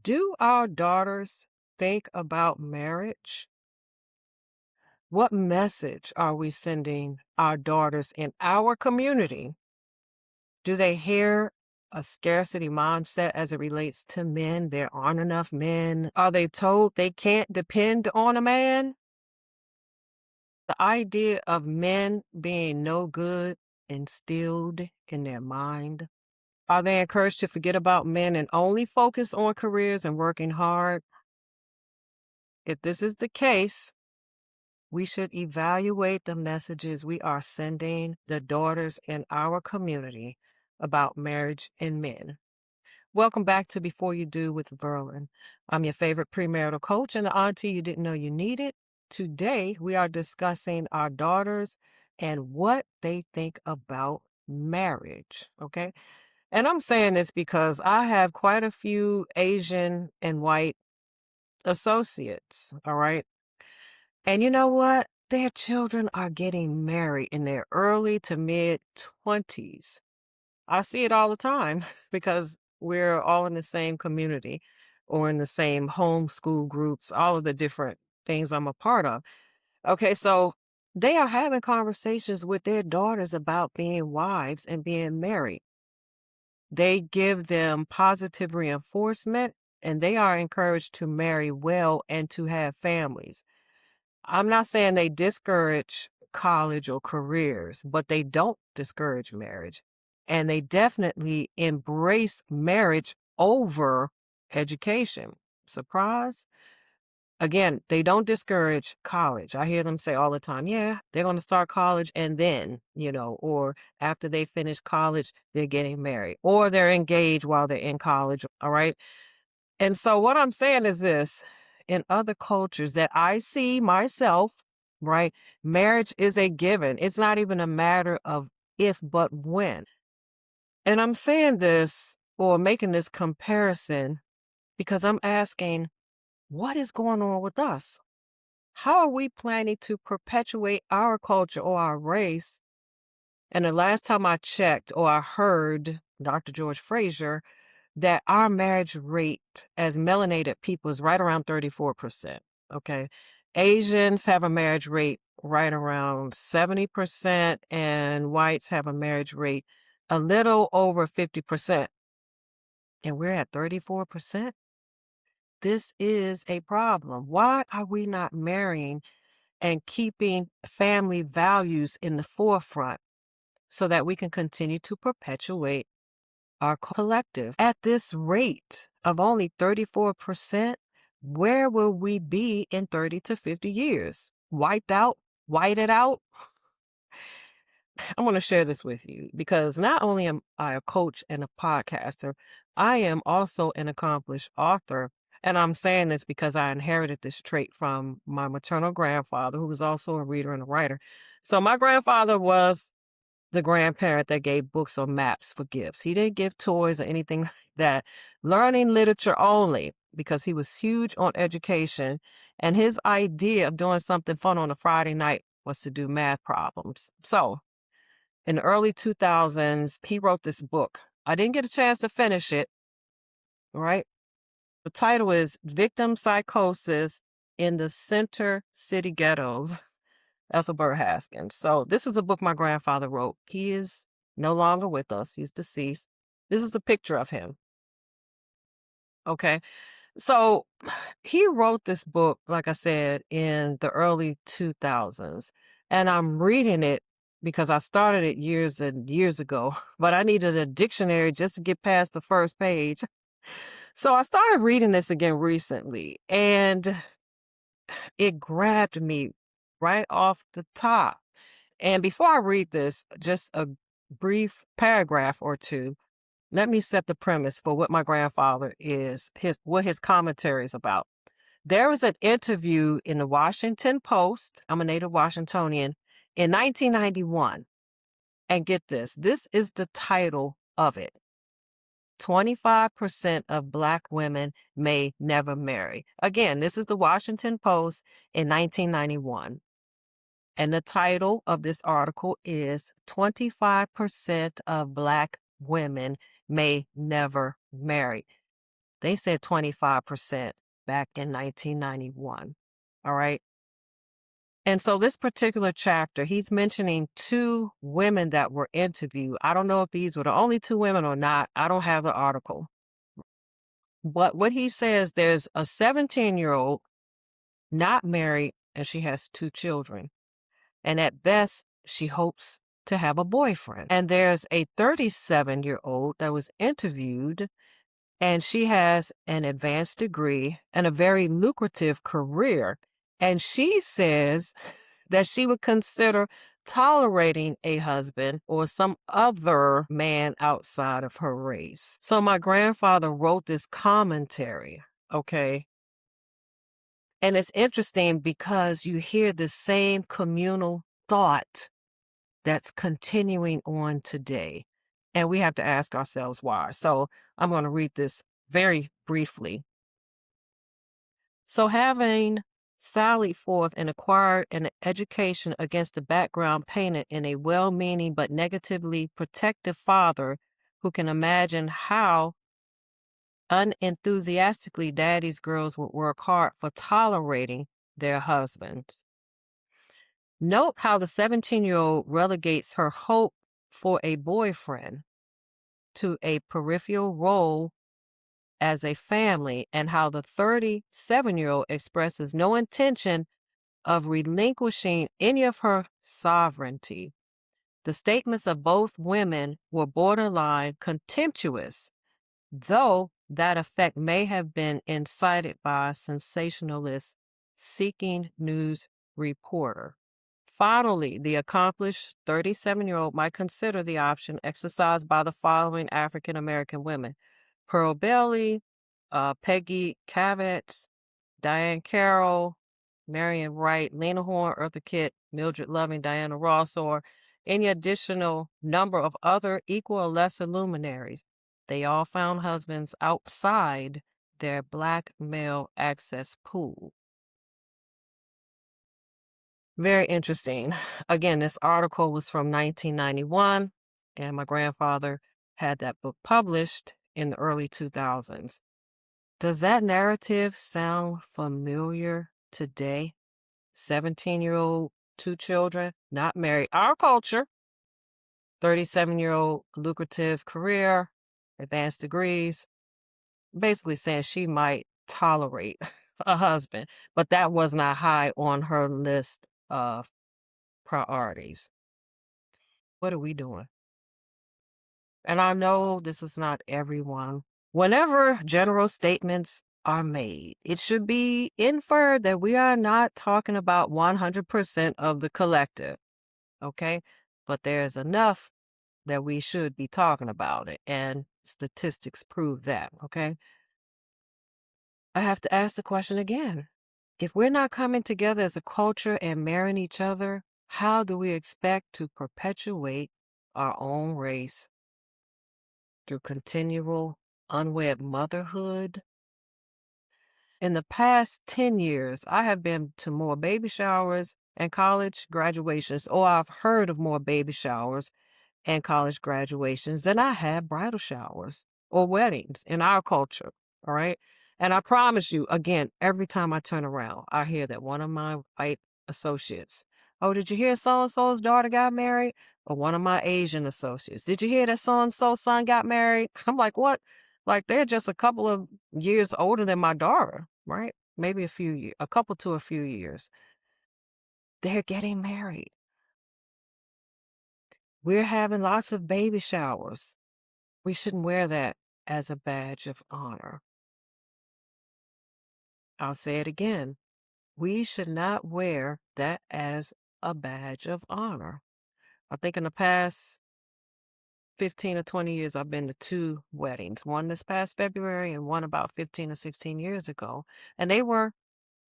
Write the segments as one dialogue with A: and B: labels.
A: Do our daughters think about marriage? What message are we sending our daughters in our community? Do they hear a scarcity mindset as it relates to men? There aren't enough men. Are they told they can't depend on a man? The idea of men being no good instilled in their mind. Are they encouraged to forget about men and only focus on careers and working hard? If this is the case, we should evaluate the messages we are sending the daughters in our community about marriage and men. Welcome back to Before You Do with Verlyn. I'm your favorite premarital coach and the auntie you didn't know you needed. Today, we are discussing our daughters and what they think about marriage, okay? And I'm saying this because I have quite a few Asian and white associates, all right? And you know what? Their children are getting married in their early to mid 20s. I see it all the time because we're all in the same community or in the same homeschool groups, all of the different things I'm a part of. Okay, so they are having conversations with their daughters about being wives and being married. They give them positive reinforcement and they are encouraged to marry well and to have families. I'm not saying they discourage college or careers, but they don't discourage marriage. And they definitely embrace marriage over education. Surprise? Again, they don't discourage college. I hear them say all the time, yeah, they're going to start college and then, or after they finish college, they're getting married or they're engaged while they're in college. All right. And so what I'm saying is this, in other cultures that I see myself, right? Marriage is a given. It's not even a matter of if, but when. And I'm saying this or making this comparison because I'm asking, what is going on with us? How are we planning to perpetuate our culture or our race? And the last time I checked or I heard Dr. George Fraser, that our marriage rate as melanated people is right around 34%. Okay. Asians have a marriage rate right around 70%, and whites have a marriage rate a little over 50%. And we're at 34%. This is a problem. Why are we not marrying and keeping family values in the forefront so that we can continue to perpetuate our collective? At this rate of only 34%, where will we be in 30 to 50 years? Wiped out? Whited out? I want to share this with you because not only am I a coach and a podcaster, I am also an accomplished author. And I'm saying this because I inherited this trait from my maternal grandfather, who was also a reader and a writer. So my grandfather was the grandparent that gave books or maps for gifts. He didn't give toys or anything like that. Learning literature only because he was huge on education. And his idea of doing something fun on a Friday night was to do math problems. So in the early 2000s, he wrote this book. I didn't get a chance to finish it, right? The title is Victim Psychosis in the Center City Ghettos, Ethelbert Haskins. So this is a book my grandfather wrote. He is no longer with us. He's deceased. This is a picture of him. Okay. So he wrote this book, like I said, in the early 2000s. And I'm reading it because I started it years and years ago, but I needed a dictionary just to get past the first page. So I started reading this again recently, and it grabbed me right off the top. And before I read this, just a brief paragraph or two, let me set the premise for what my grandfather what his commentary is about. There was an interview in the Washington Post. I'm a native Washingtonian in 1991. And get this is the title of it. 25% of Black women may never marry. Again, this is the Washington Post in 1991. And the title of this article is 25% of Black women may never marry. They said 25% back in 1991. All right. And so this particular chapter, he's mentioning two women that were interviewed. I don't know if these were the only two women or not. I don't have the article. But what he says, there's a 17-year-old not married and she has two children. And at best, she hopes to have a boyfriend. And there's a 37-year-old that was interviewed and she has an advanced degree and a very lucrative career. And she says that she would consider tolerating a husband or some other man outside of her race. So my grandfather wrote this commentary, okay? And it's interesting because you hear the same communal thought that's continuing on today. And we have to ask ourselves why. So I'm going to read this very briefly. So having sallied forth and acquired an education against the background painted in a well-meaning but negatively protective father who can imagine how unenthusiastically daddy's girls would work hard for tolerating their husbands. Note how the 17-year-old relegates her hope for a boyfriend to a peripheral role as a family, and how the 37-year-old expresses no intention of relinquishing any of her sovereignty. The statements of both women were borderline contemptuous, though that effect may have been incited by a sensationalist seeking news reporter. Finally, the accomplished 37-year-old might consider the option exercised by the following African American women: Pearl Bailey, Peggy Cavett, Diane Carroll, Marion Wright, Lena Horne, Eartha Kitt, Mildred Loving, Diana Ross, or any additional number of other equal or lesser luminaries. They all found husbands outside their black male access pool. Very interesting. Again, this article was from 1991, and my grandfather had that book published in the early 2000s. Does that narrative sound familiar today? 17-year-old, two children, not married. Our culture, 37-year-old, lucrative career, advanced degrees, basically saying she might tolerate a husband, but that was not high on her list of priorities. What are we doing? And I know this is not everyone. Whenever general statements are made, it should be inferred that we are not talking about 100% of the collective, okay? But there's enough that we should be talking about it, and statistics prove that, okay? I have to ask the question again. If we're not coming together as a culture and marrying each other, how do we expect to perpetuate our own race? Through continual unwed motherhood? In the past 10 years, I have been to more baby showers and college graduations, or I've heard of more baby showers and college graduations than I have bridal showers or weddings in our culture, all right? And I promise you, again, every time I turn around, I hear that one of my white associates, oh, did you hear so-and-so's daughter got married? Or one of my Asian associates, did you hear that so-and-so's son got married? I'm like, what? Like, they're just a couple of years older than my daughter, right? Maybe a few years, a couple to a few years. They're getting married. We're having lots of baby showers. We shouldn't wear that as a badge of honor. I'll say it again. We should not wear that as a badge of honor. I think in the past 15 or 20 years, I've been to two weddings, one this past February and one about 15 or 16 years ago. And they were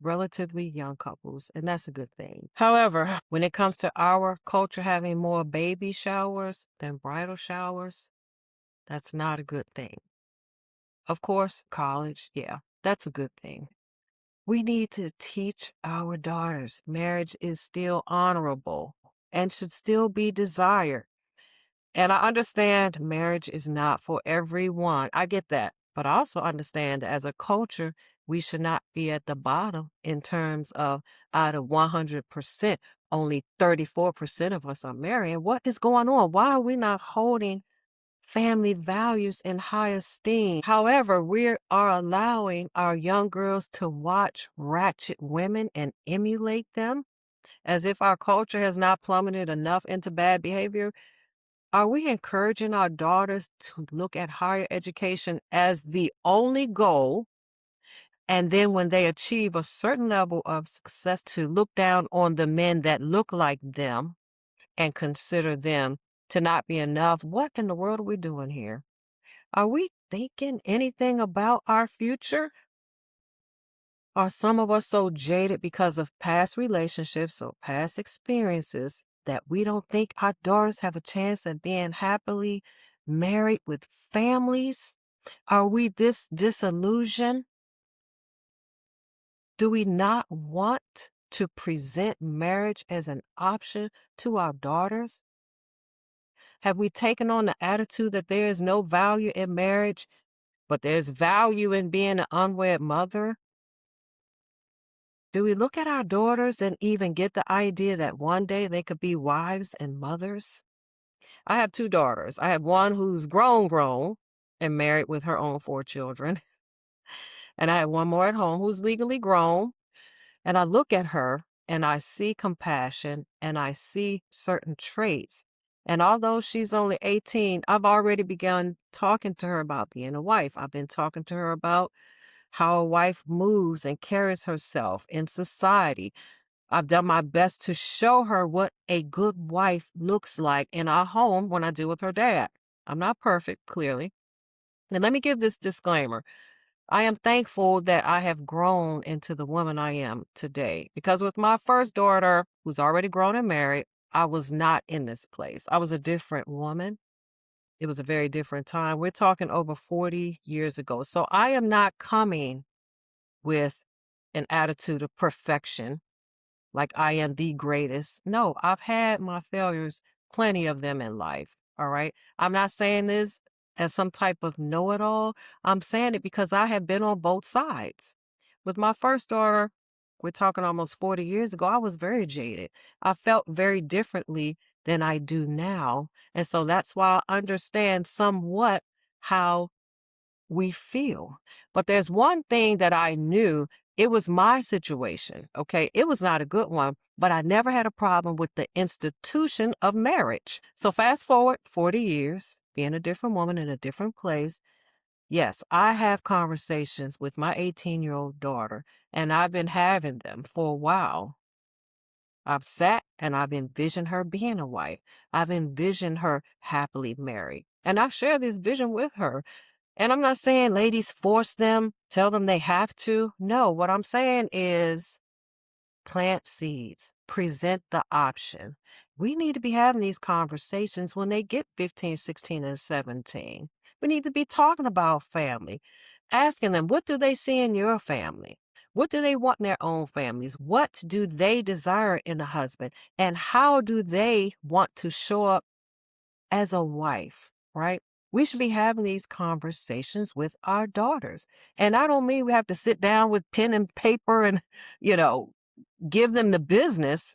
A: relatively young couples, and that's a good thing. However, when it comes to our culture having more baby showers than bridal showers, that's not a good thing. Of course, college, yeah, that's a good thing. We need to teach our daughters marriage is still honorable and should still be desired. And I understand marriage is not for everyone. I get that. But I also understand that as a culture, we should not be at the bottom in terms of out of 100%, only 34% of us are married. What is going on? Why are we not holding family values in high esteem? However, we are allowing our young girls to watch ratchet women and emulate them as if our culture has not plummeted enough into bad behavior. Are we encouraging our daughters to look at higher education as the only goal? And then when they achieve a certain level of success, to look down on the men that look like them and consider them to not be enough? What in the world are we doing here? Are we thinking anything about our future? Are some of us so jaded because of past relationships or past experiences that we don't think our daughters have a chance at being happily married with families? Are we this disillusioned? Do we not want to present marriage as an option to our daughters? Have we taken on the attitude that there is no value in marriage, but there's value in being an unwed mother? Do we look at our daughters and even get the idea that one day they could be wives and mothers? I have two daughters. I have one who's grown, and married with her own four children. And I have one more at home who's legally grown. And I look at her and I see compassion and I see certain traits. And although she's only 18, I've already begun talking to her about being a wife. I've been talking to her about how a wife moves and carries herself in society. I've done my best to show her what a good wife looks like in our home when I deal with her dad. I'm not perfect, clearly. And let me give this disclaimer. I am thankful that I have grown into the woman I am today, because with my first daughter, who's already grown and married, I was not in this place. I was a different woman. It was a very different time. We're talking over 40 years ago. So I am not coming with an attitude of perfection, like I am the greatest. No, I've had my failures, plenty of them in life. All right. I'm not saying this as some type of know-it-all. I'm saying it because I have been on both sides. With my first daughter, we're talking almost 40 years ago, I was very jaded. I felt very differently than I do now. And so that's why I understand somewhat how we feel. But there's one thing that I knew. It was my situation, okay? It was not a good one, but I never had a problem with the institution of marriage. So fast forward 40 years, being a different woman in a different place. Yes, I have conversations with my 18-year-old daughter, and I've been having them for a while. I've sat and I've envisioned her being a wife. I've envisioned her happily married. And I share this vision with her. And I'm not saying ladies force them, tell them they have to. No, what I'm saying is plant seeds, present the option. We need to be having these conversations when they get 15, 16, and 17. We need to be talking about family, asking them, what do they see in your family? What do they want in their own families? What do they desire in a husband? And how do they want to show up as a wife, right? We should be having these conversations with our daughters. And I don't mean we have to sit down with pen and paper and, you know, give them the business,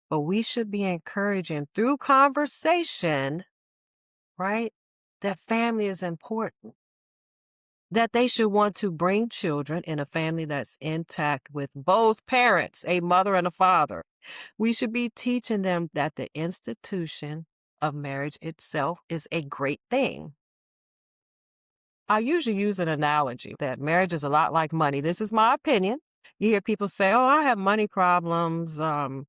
A: but we should be encouraging through conversation, right, that family is important, that they should want to bring children in a family that's intact with both parents, a mother and a father. We should be teaching them that the institution of marriage itself is a great thing. I usually use an analogy that marriage is a lot like money. This is my opinion. You hear people say, oh, I have money problems.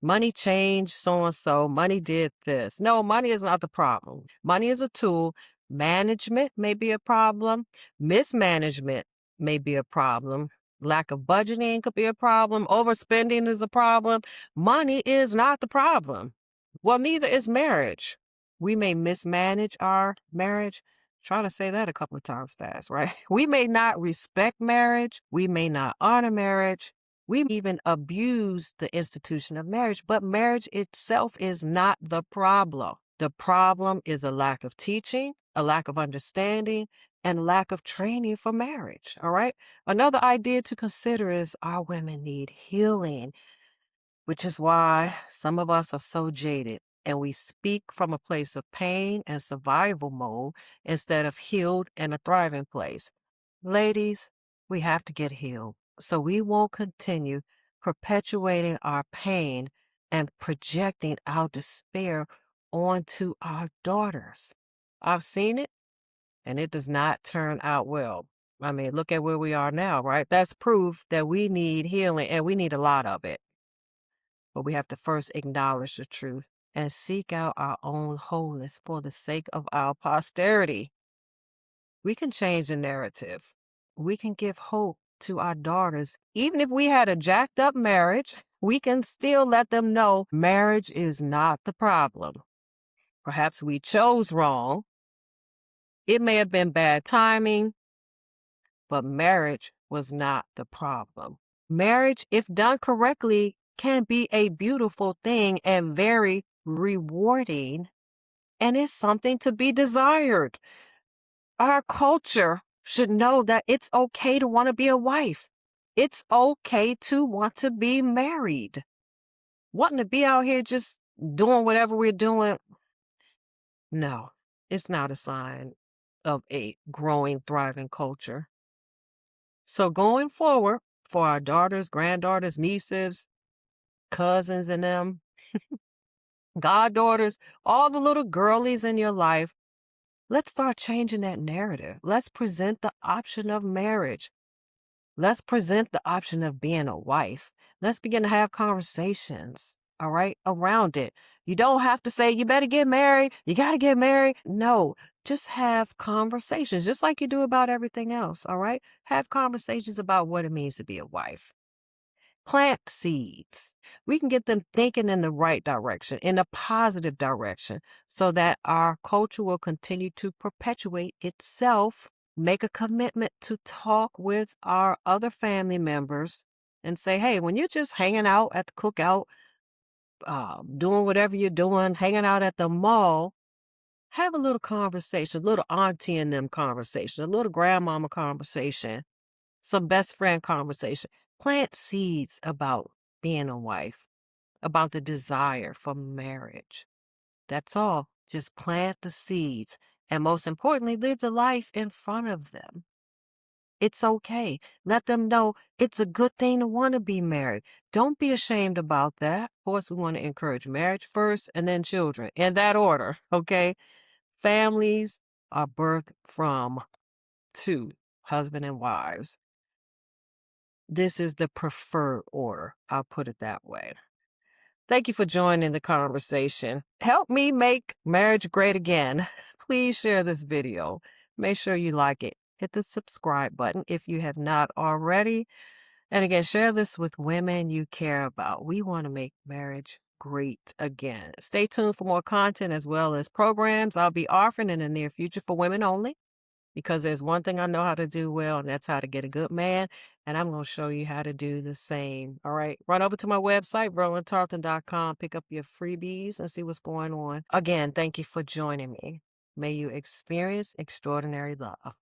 A: Money changed so-and-so. Money did this. No, money is not the problem. Money is a tool. Management may be a problem. Mismanagement may be a problem. Lack of budgeting could be a problem. Overspending is a problem. Money is not the problem. Well, neither is marriage. We may mismanage our marriage. Try to say that a couple of times fast, right? We may not respect marriage. We may not honor marriage. We may even abuse the institution of marriage, but marriage itself is not the problem. The problem is a lack of teaching, a lack of understanding, and lack of training for marriage. All right. Another idea to consider is our women need healing, which is why some of us are so jaded and we speak from a place of pain and survival mode instead of healed and a thriving place. Ladies, we have to get healed so we won't continue perpetuating our pain and projecting our despair onto our daughters. I've seen it and it does not turn out well. I mean, look at where we are now, right? That's proof that we need healing and we need a lot of it. But we have to first acknowledge the truth and seek out our own wholeness for the sake of our posterity. We can change the narrative. We can give hope to our daughters. Even if we had a jacked up marriage, we can still let them know marriage is not the problem. Perhaps we chose wrong. It may have been bad timing, but marriage was not the problem. Marriage, if done correctly, can be a beautiful thing and very rewarding, and it's something to be desired. Our culture should know that it's okay to want to be a wife. It's okay to want to be married. Wanting to be out here just doing whatever we're doing, no, it's not a sign of a growing, thriving culture. So going forward, for our daughters, granddaughters, nieces, cousins, and them, goddaughters, all the little girlies in your life, let's start changing that narrative. Let's present the option of marriage. Let's present the option of being a wife. Let's begin to have conversations, all right, around it. You don't have to say, you better get married. You got to get married. No, just have conversations, just like you do about everything else, all right? Have conversations about what it means to be a wife. Plant seeds. We can get them thinking in the right direction, in a positive direction, so that our culture will continue to perpetuate itself. Make a commitment to talk with our other family members and say, hey, when you're just hanging out at the cookout, doing whatever you're doing, hanging out at the mall, have a little conversation, a little auntie and them conversation, a little grandmama conversation, some best friend conversation. Plant seeds about being a wife, about the desire for marriage. That's all. Just plant the seeds. And most importantly, live the life in front of them. It's okay. Let them know it's a good thing to want to be married. Don't be ashamed about that. Of course, we want to encourage marriage first and then children in that order, okay? Families are birthed from two, husband and wives. This is the preferred order. I'll put it that way. Thank you for joining the conversation. Help me make marriage great again. Please share this video. Make sure you like it. Hit the subscribe button if you have not already. And again, share this with women you care about. We want to make marriage great again. Stay tuned for more content as well as programs I'll be offering in the near future for women only. Because there's one thing I know how to do well, and that's how to get a good man. And I'm going to show you how to do the same. All right. Run over to my website, verlyntarlton.com. Pick up your freebies and see what's going on. Again, thank you for joining me. May you experience extraordinary love.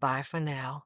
A: Bye for now.